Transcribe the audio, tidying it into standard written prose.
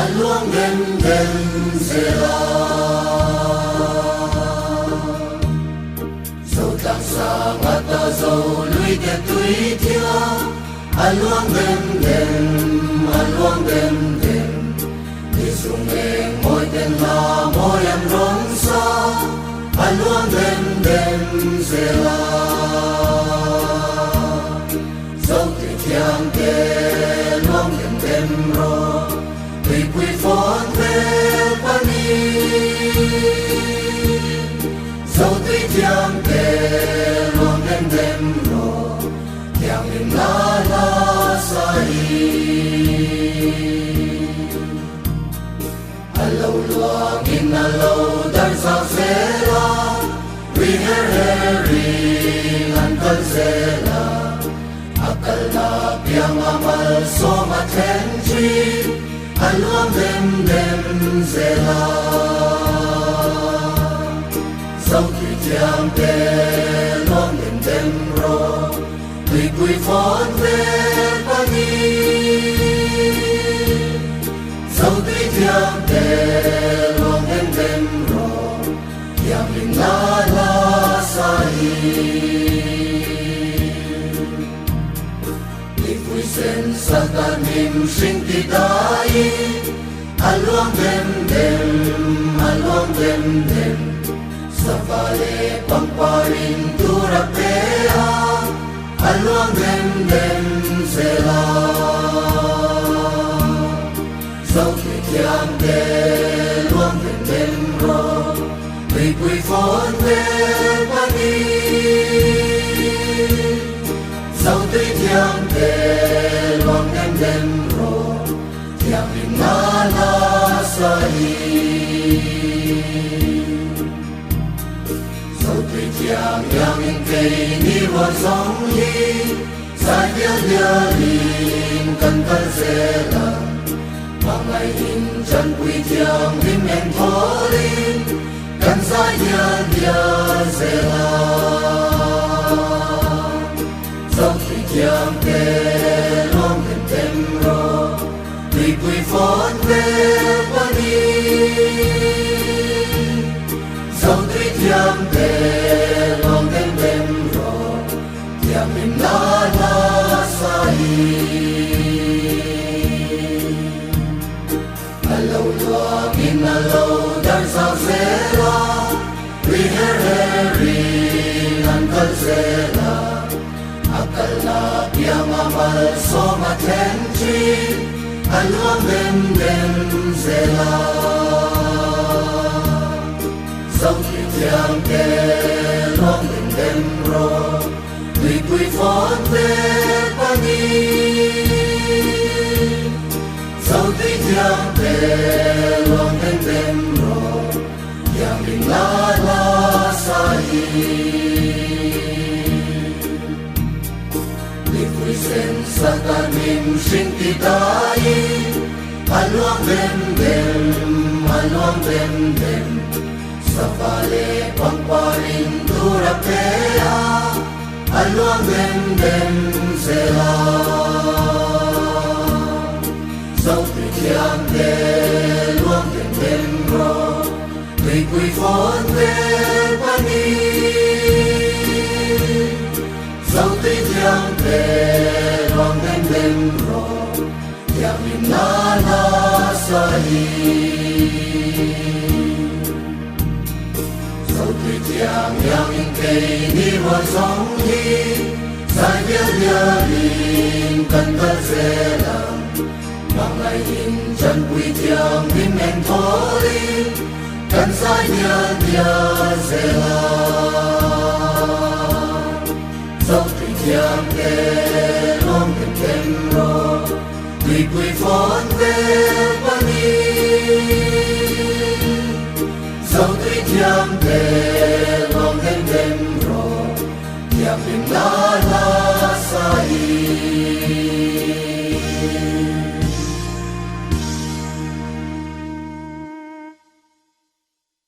luang đêm đêm dê la dầu tang sa ngata dầu lui ke tui thia luang đêm đêm đi sung nghe ngồi tên la môi em rong sa luang đêm dê la dầu thì thiang ke luang đêm ro tùy quy phone về pani dầu tùy thiang ke luang đêm ro thiang in la sai lâu luang in lâu dar sa zela we herring an kal zela akal na piang amal so ma ten tree luang đêm zela dấu thủy thiang ke luang đêm ro tùy quy phone về pani dấu thủy thiang ke luang đêm ro thiang in la sai sen satanim shinti dai luang đêm savale pamparin turapea luang đêm zela dấu thủy thiang ke luang đêm ro tùy quy phone về pani dấu tùy thiang ke luang đêm ro thiang in la sai dấu tùy thiang yang in cây ni hoa song hi sai dia lin kan kal zela mangai in chan quy thiang in en tholin kan sai dia zela dấu thủy thiang ke luang đêm ro tùy quy phone về pani dấu thủy thiang ke luang đêm ro thiang in la sai lâu luang in lâu dar sa zela we herring an kal zela akal na piang amal so ma ten tree luang đêm zela dấu thủy thiang ke luang đêm ro tùy quy phone về pani dấu thủy thiang ke luang đêm ro thiang in la sai sen satanim shinti dai luang đêm savale pamparin turapea luang đêm zela dấu thủy thiang ke luang đêm ro tùy quy phone về pani dấu tùy thiang ke luang đêm ro thiang in la sai dấu tùy thiang yang in cây ni hoa song hi sai dia lin kan kal zela mangai in chan quy thiang in en tholin kan sai dia zela dấu thủy thiang ke luang đêm ro tùy quy phone về pani dấu thủy thiang ke luang đêm ro thiang in la